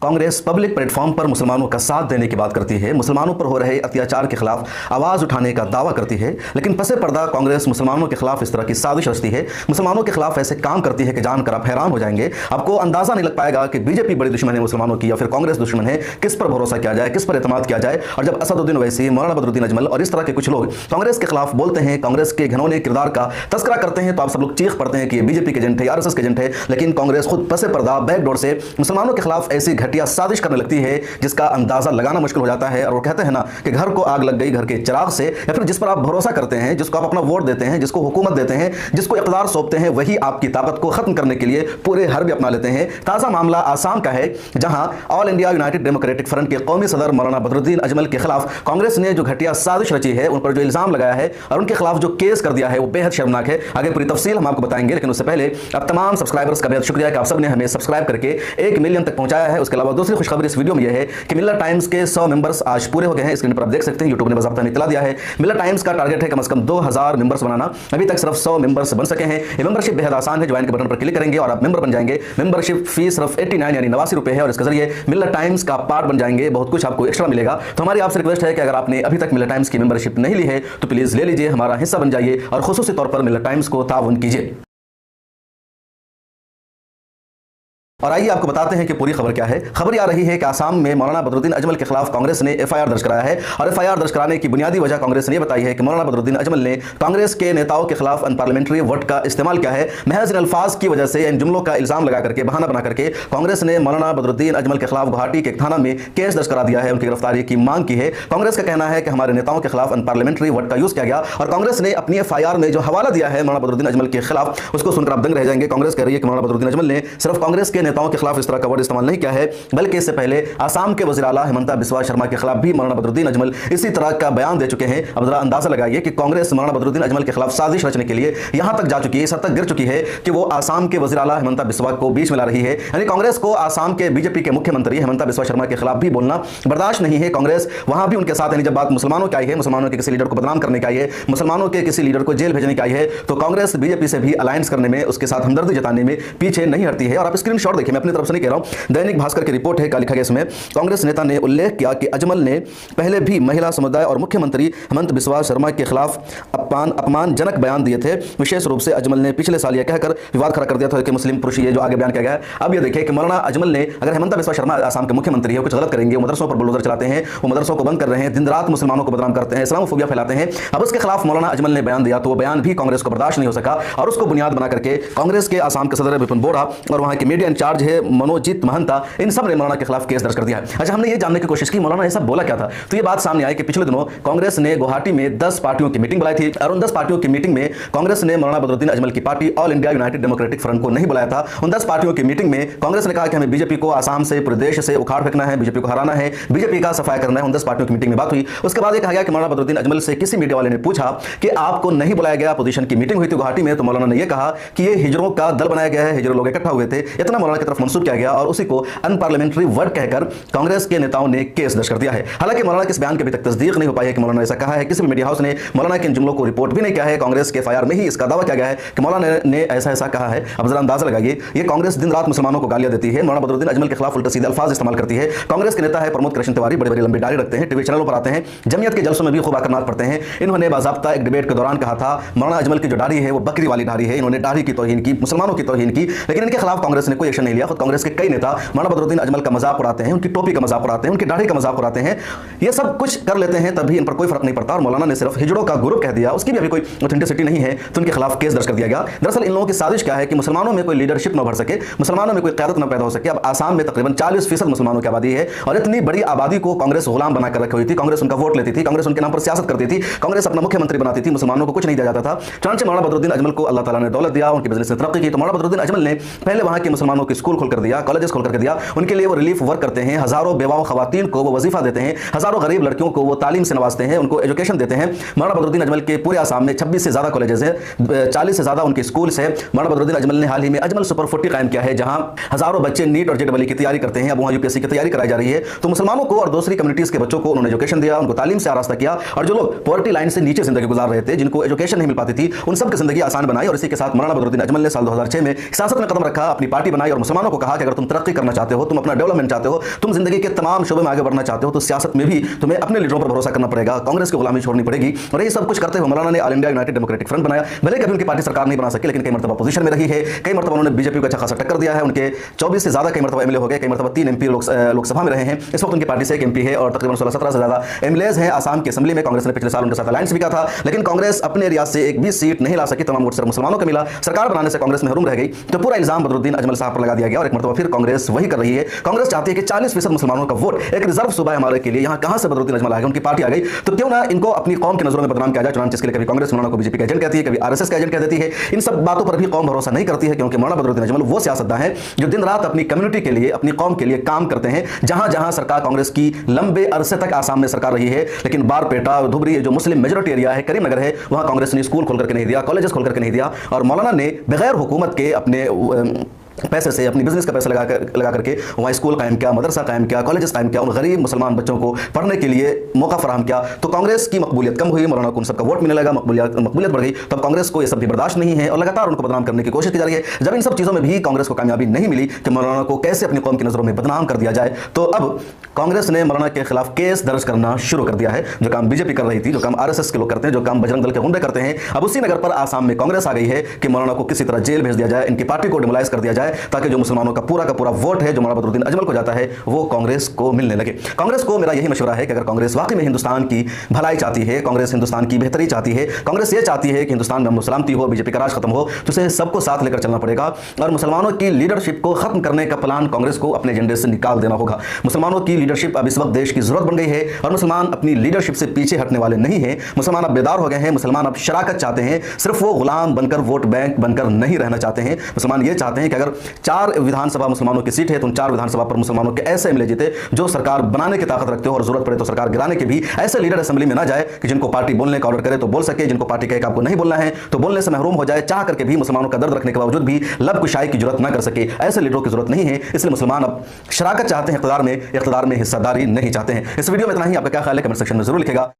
Congress public platform पर मुसलमानों का साथ देने की बात करती है, मुसलमानों पर हो रहे अत्याचार के खिलाफ आवाज उठाने का दावा करती है, लेकिन पसे पर्दा कांग्रेस मुसलमानों के खिलाफ इस तरह की साजिश रचती है, मुसलमानों के खिलाफ ऐसे काम करती है कि जानकर आप हैरान हो जाएंगे। आपको अंदाजा नहीं लग पाएगा कि बीजेपी बड़ी दुश्मन है मुसलमानों की या फिर कांग्रेस दुश्मन है। किस पर भरोसा किया जाए, किस पर एतमाद किया जाए। और जब असदुद्दीन ओवैसी, मौलाना बदरुद्दीन अजमल और इस तरह के कुछ लोग कांग्रेस के खिलाफ बोलते हैं, कांग्रेस के घिनौने किरदार का तस्करा करते हैं, तो आप सब लोग चीख पड़ते हैं कि ये बीजेपी के एजेंट है, आरएसएस के एजेंट है। लेकिन कांग्रेस खुद पसे पर्दा बैकडोर से मुसलमानों के खिलाफ ऐसी घटिया साजिश करने लगती है जिसका अंदाजा लगाना मुश्किल हो जाता है। और वो कहते हैं ना कि घर को आग लग गई घर के चिराग से, या फिर जिस पर आप भरोसा करते हैं, जिसको आप अपना वोट देते हैं, जिसको हुकूमत देते हैं, जिसको इक़्तिदार सौंपते हैं, वही आपकी ताकत को खत्म करने के लिए पूरे हरबे अपना लेते हैं। ताजा मामला आसाम का है, जहां all India United democratic front के कौमी सदर मौलाना बदरुद्दीन अजमल के खिलाफ कांग्रेस ने जो घटिया साजिश रची है, उन पर जो इल्जाम लगाया है और उनके खिलाफ जो केस कर दिया है, वो बेहद शर्मनाक है। आगे पूरी तफसील हम आपको बताएंगे, लेकिन उससे पहले अब तमाम सब्सक्राइबर्स का बेहद शुक्रिया कि आप सबने हमें सब्सक्राइब करके 1 मिलियन तक पहुंचाया है। उसके अलावा दूसरी खुशखबरी इस वीडियो में यह है कि मिलर टाइम्स के 100 मेंबर्स आज पूरे हो गए हैं। स्क्रीन पर आप देख सकते हैं, यूट्यूब ने बाकायदा हमें इत्तला दिया है। मिलर टाइम्स का टारगेट है कम से कम 2000 मेंबर्स बनाना, अभी तक सिर्फ 100 मेंबर्स बन सके हैं। ये मेंबरशिप बेहद आसान है, ज्वाइन के बटन पर क्लिक करेंगे और आप मेंबर बन जाएंगे। मेंबरशिप फीस सिर्फ 89 यानी 89 रुपए है और इसके जरिए मिलर टाइम्स का पार्ट बन जाएंगे, बहुत कुछ आपको एक्स्ट्रा मिलेगा। तो हमारी आपसे रिक्वेस्ट है कि अगर आपने अभी तक मिलर टाइम्स की मेंबरशिप नहीं ली है तो प्लीज ले लीजिए, हमारा हिस्सा बन जाइए और खुसूसी तौर पर मिलर टाइम्स को ताउन कीजिए। और आइए आपको बताते हैं कि पूरी खबर क्या है। खबर आ रही है कि आसाम में मौलाना बदरुद्दीन अजमल के खिलाफ कांग्रेस ने एफआईआर दर्ज कराया है और एफआईआर दर्ज कराने की बुनियादी वजह कांग्रेस ने यह बताई है कि मौलाना बदरुद्दीन अजमल ने कांग्रेस के नेताओं के खिलाफ अनपार्लियामेंट्री वर्ड का इस्तेमाल किया है। महज इन अल्फाज की वजह से, इन जुमलों का इल्जाम लगा करके, बहाना बना करके कांग्रेस ने मौलाना बदरुद्दीन अजमल के खिलाफ गुवाहाटी के एक थाना में केस दर्ज करा दिया है, उनकी गिरफ्तारी की मांग की है। कांग्रेस का कहना है कि हमारे नेताओं के खिलाफ अनपार्लियामेंट्री वर्ड का यूज किया गया और कांग्रेस ने अपनी एफआईआर में जो हवाला दिया है मौलाना बदरुद्दीन अजमल के खिलाफ, उसको सुनकर आप दंग रह जाएंगे। कांग्रेस कह रही है कि मौलाना बदरुद्दीन अजमल ने सिर्फ कांग्रेस के नेताओं के खिलाफ इस तरह का वर्ड इस्तेमाल नहीं किया है, बल्कि इससे पहले आसाम के वज़ीर आला हिमंता बिस्वा शर्मा के खिलाफ भी मौलाना बदरुद्दीन अजमल इसी तरह का बयान दे चुके हैं। अब जरा अंदाजा लगाइए कि कांग्रेस मौलाना बदरुद्दीन अजमल के खिलाफ साजिश रचने के लिए यहां तक जा चुकी है, इस हद तक गिर चुकी है कि वो आसाम के वज़ीर आला हिमंता बिस्वा को बीच में ला रही है। यानी कांग्रेस को आसाम के बीजेपी के मुख्यमंत्री हिमंता बिस्वा शर्मा के खिलाफ भी बोलना बर्दाश्त नहीं है। कांग्रेस वहां भी उनके साथ, यानी जब बात मुसलमानों की आई है, मुसलमानों के किसी लीडर को बदनाम करने की आई है, मुसलमानों के किसी लीडर को जेल भेजने की आई है, तो कांग्रेस बीजेपी से भी अलायंस करने में, उसके साथ हमदर्दी जताने में पीछे नहीं हटती है। और आप स्क्रीनशॉट देखिए, मैं अपनी तरफ से नहीं कह रहा हूं, दैनिक भास्कर की रिपोर्ट है, क्या लिखा गया इसमें। कांग्रेस नेता ने उल्लेख किया कि अजमल ने पहले भी महिला समुदाय और मुख्यमंत्री हेमंत बिस्वा शर्मा के खिलाफ अपमानजनक बयान दिए थे। विशेष रूप से अजमल ने पिछले साल यह कहकर विवाद खड़ा कर दिया था कि मुस्लिम पुरुष, ये जो आगे बयान किया गया है। अब ये देखिए कि मौलाना अजमल ने, अगर हेमंत बिस्वा शर्मा आसाम के मुख्यमंत्री है, कुछ गलत करेंगे, वो मदरसों पर बुलडोजर चलाते हैं, वो मदरसों को बंद कर रहे हैं, दिन रात मुसलमानों को बदनाम करते हैं, इस्लामोफोबिया फैलाते हैं, अब उसके खिलाफ मौलाना अजमल ने बयान दिया तो वो बयान भी कांग्रेस को बर्दाश्त नहीं हो सका और उसको बुनियाद बना करके कांग्रेस के आसाम के सदर विपिन बोरा और वहां के मीडिया इंचार्ज है मनोजीत महंता, इन सब ने मौलाना के खिलाफ केस दर्ज कर दिया है। अच्छा, हमने ये जानने की कोशिश की मौलाना ये सब बोला क्या था, तो ये बात सामने आई कि पिछले दिनों कांग्रेस ने गुवाहाटी में 10 पार्टियों की मीटिंग बुलाई थी और उन 10 पार्टियों की मीटिंग में कांग्रेस ने मौलाना बदरुद्दीन अजमल की party all India United democratic front को नहीं बुलाया था। उन 10 पार्टियों की मीटिंग में कांग्रेस ने कहा कि हमें बीजेपी को आसाम से, पूरे देश से उखाड़ फेंकना है, बीजेपी को हराना है, बीजेपी का सफाया करना है। उन 10 पार्टियों की मीटिंग में बात हुई। उसके बाद ये कहा गया कि मौलाना बदरुद्दीन अजमल से किसी मीडिया वाले ने पूछा कि आपको नहीं बुलाया गया, अपोजिशन की मीटिंग हुई थी गुवाहाटी में, तो मौलाना ने यह कहा कि ये हिजरों का दल बनाया गया है, हिजरो लोग इकट्ठा हुए थे, इतना मौलाना की तरफ मंसूब किया गया और उसी को अनपार्लियामेंट्री वर्ड कहकर कांग्रेस के नेताओं ने केस दर्ज कर दिया है। हालांकि मौलाना के इस बयान की अभी तक तस्दीक नहीं हो पाई है कि मौलाना ऐसा कहा है। किसी भी मीडिया हाउस ने मौलाना के इन जुमलों को रिपोर्ट भी नहीं किया है। कांग्रेस के एफआईआर में ही इसका दावा किया गया है कि मौलाना ने ऐसा कहा है। अब जरा अंदाजा लगाइए, ये कांग्रेस दिन रात मुसलमानों को गालियां देती है, मौलाना बदरुद्दीन अजमल के खिलाफ उल्टे सीधे अल्फाज इस्तेमाल करती है। कांग्रेस के नेता है प्रमोद कृष्ण तिवारी, बड़ी बड़ी लंबी डायरी रखते हैं, टीवी चैनलों पर आते हैं, जमीयत के जलसों में भी खूब आकर नात पढ़ते हैं। इन्होंने बाज़ाब्ता एक डिबेट के दौरान कहा था मौलाना अजमल की जो डायरी है वो बकरी वाली डायरी है। इन्होंने डायरी की तौहीन की, मुसलमानों की तौहीन की, लेकिन इनके खिलाफ कांग्रेस ने कोई एक्शन नहीं लिया। खुद कांग्रेस के कई नेता मौलाना बदरुद्दीन अजमल का मजाक उड़ाते हैं, उनकी टोपी का मजाक उड़ाते हैं, उनकी दाढ़ी का मजाक उड़ाते हैं, ये सब कुछ कर लेते हैं, तभी इन पर कोई फर्क नहीं पड़ता। और मौलाना ने सिर्फ हिजड़ों का ग्रुप कह दिया, उसकी भी अभी कोई ऑथेंटिसिटी नहीं है, तो उनके खिलाफ केस दर्ज कर दिया गया। दरअसल इन लोगों की साजिश क्या है कि मुसलमानों में कोई लीडरशिप न भर सके, मुसलमानों में कोई क़यादत न पैदा हो सके। अब आसाम में तकरीबन 40% मुसलमानों की आबादी है और इतनी बड़ी आबादी को कांग्रेस गुलाम बनाकर रखी हुई थी। कांग्रेस उनका वोट लेती थी, कांग्रेस उनके नाम पर सियासत करती थी, कांग्रेस अपना मुख्यमंत्री बनाती थी, मुसलमानों को कुछ नहीं दिया जाता था। चुनांचे मौलाना बदरुद्दीन अजमल को अल्लाह ताला ने दौलत दिया, उनकी बिजनेस ने तरक्की की, तो मौलाना बदरुद्दीन अजमल ने पहले वहां के मुसलमानों के स्कूल खोलकर दिया, कॉलेजेस खोलकर दिया, उनके लिए वो रिलीफ वर्क करते हैं, हजारों बेवाओं खवातीन को वो वजीफा देते हैं, हजारों गरीब लड़कियों को वो तालीम से नवाजते हैं, उनको एजुकेशन देते हैं। मौलाना बदरुद्दीन अजमल के पूरे आसाम में 26 से ज्यादा कॉलेजेस हैं, 40 से ज्यादा उनके स्कूल्स हैं। मौलाना बदरुद्दीन अजमल ने हाल ही में अजमल सुपर 40 कायम किया है, जहां हजारों बच्चे नीट और जेईई की तैयारी करते हैं। अब वहां यूपीएससी की तैयारी कराई जा रही है। तो मुसलमानों को और दूसरी कम्युनिटीज के बच्चों को उन्होंने एजुकेशन दिया, उनको तालीम से आरास्ता किया, और जो लोग पॉवर्टी लाइन से नीचे जिंदगी गुजार रहे थे, जिनको एजुकेशन नहीं मिल पाती थी, उन सब की जिंदगी आसान बनाई। और इसी के साथ मौलाना बदरुद्दीन अजमल ने साल 2006 में सियासत में कदम रखा, अपनी पार्टी बनाई और मुसलमानों को कहा कि अगर तुम तरक्की करना चाहते हो, तुम अपना डेवलपमेंट चाहते हो, तुम जिंदगी के तमाम शोबे में आगे बढ़ना चाहते हो, तो सियासत में भी तुम्हें अपने लीडरों पर भरोसा करना पड़ेगा, कांग्रेस की गुलामी छोड़नी पड़ेगी। और ये सब कुछ करते हुए मौलाना ने all India United democratic front बनाया। भले कभी उनकी पार्टी सरकार नहीं बना सकी, लेकिन कई मरतबा पोजीशन में रही है, कई मरतबा उन्होंने बीजेपी को अच्छा खासा टक्कर दिया है। उनके 24 से ज्यादा कई मरतबा एमएलए हो गए, कई मरतबा 3 एमपी लोकसभा में रहे हैं। इस वक्त उनकी पार्टी से एक एमपी है और तकरीबन 16-17 से ज्यादा एमएलएज हैं। आसाम की असेंबली में कांग्रेस ने पिछले साल उनके साथ अलायंस भी किया था, लेकिन कांग्रेस अपने रियासत से एक भी सीट नहीं ला सकी, तमाम वोट सिर्फ मुसलमानों को मिला। सरकार बनाने से कांग्रेस महरूम रह गई। तो पूरा इल्जाम बदरुद्दीन अजमल साहब पर लगा दिया गया और एक मरतबा फिर कांग्रेस वही कर रही है। कांग्रेस चाहती है कि 40% मुसलमानों का वोट एक रिजर्व सूबा है हमारे के लिए। यहाँ कहां से बदरुद्दीन अजमल आ गए, उनकी पार्टी आ गई, तो क्यों ना इनको अपनी कौम की नजरों में बदनाम किया जाए, चुनाव जिसके लिए कभी कांग्रेस मौलाना को बीजेपी का एजेंट कहती है, कभी आरएसएस का एजेंट कह देती है। इन सब बातों पर भी कौम भरोसा नहीं करती है, क्योंकि मौलाना बदरुद्दीन अजमल वो सियासतदान है जो दिन रात अपनी कम्युनिटी के लिए, अपनी कौम के लिए काम करते हैं। जहां जहां सरकार कांग्रेस की लंबे अरसे तक आसाम में सरकार रही है, लेकिन बारपेटा, धुबरी जो मुस्लिम मेजोरिटी एरिया है, करीमनगर है, वहां कांग्रेस ने स्कूल खोल करके नहीं दिया, कॉलेजेस खोल करके नहीं दिया। और मौलाना ने बगैर हुकूमत के अपने पैसे से, अपनी बिजनेस का पैसा लगा करके वहाँ स्कूल कायम किया, मदरसा कायम किया, कॉलेजेस कायम किया, उन गरीब मुसलमान बच्चों को पढ़ने के लिए मौका फराहम किया। तो कांग्रेस की मकबूलियत कम हुई, मौलाना को उन सबका वोट मिलने लगा, मकबूलियत बढ़ गई। तब कांग्रेस को ये सब भी बर्दाश्त नहीं है और लगातार उनको बदनाम करने की कोशिश की जा रही है। जब इन सब चीज़ों में भी कांग्रेस को कामयाबी नहीं मिली कि मौलाना को कैसे अपनी कौम की नज़रों में बदनाम कर दिया जाए, तो अब कांग्रेस ने मौलाना के खिलाफ केस दर्ज करना शुरू कर दिया है। जो काम बीजेपी कर रही थी, जो काम आरएसएस के लोग करते हैं, जो काम बजरंग दल के गुंडे करते हैं, अब उसी नगर पर आसाम में कांग्रेस आ गई है कि मौलाना को किसी तरह जेल भेज दिया जाए, इनकी पार्टी को डिमोलाइज कर दिया जाए, ताकि जो मुसलमानों का पूरा वोट है जो मौलाना बदरुद्दीन अजमल को जाता है वो कांग्रेस को मिलने लगे। कांग्रेस को मेरा यही मशवरा है कि अगर कांग्रेस वाकई में हिंदुस्तान की भलाई चाहती है, कांग्रेस हिंदुस्तान की बेहतरी चाहती है, कांग्रेस ये चाहती है कि हिंदुस्तान में अमन सलामती हो, बीजेपी का राज खत्म हो, तो उसे सबको साथ लेकर चलना पड़ेगा और मुसलमानों की लीडरशिप को खत्म करने का प्लान कांग्रेस को अपने एजेंडे से निकाल देना होगा। मुसलमानों की लीडरशिप अब इस वक्त देश की जरूरत बन गई है और मुसलमान अपनी लीडरशिप से पीछे हटने वाले नहीं है। मुसलमान अब बेदार हो गए हैं, मुसलमान अब शराकत चाहते हैं, सिर्फ वो गुलाम बनकर, वोट बैंक बनकर नहीं रहना चाहते हैं। मुसलमान ये चाहते हैं कि अगर 4 विधानसभा मुसलमानों की सीट है तो 4 विधानसभा पर मुसलमानों के ऐसे एमएलए जीते जो सरकार बनाने की ताकत रखते हो और जरूरत पड़े तो सरकार गिराने के भी ऐसे लीडर असेंबली में ना जाए कि जिनको पार्टी बोलने का ऑर्डर करे तो बोल सके, जिनको पार्टी कहे कि आपको नहीं बोलना है तो बोलने से महरूम हो जाए, चाह करके भी मुसलमानों का दर्द रखने के बावजूद भी लब कुशाई की जरूरत ना कर सके। ऐसे लीडरों की जरूरत नहीं है। इसलिए मुसलमान अब शराकत चाहते हैं, इख्तिदार में हिस्सेदारी नहीं चाहते हैं। इस वीडियो में इतना ही। आपका क्या ख्याल है कमेंट सेक्शन में जरूर लिखेगा।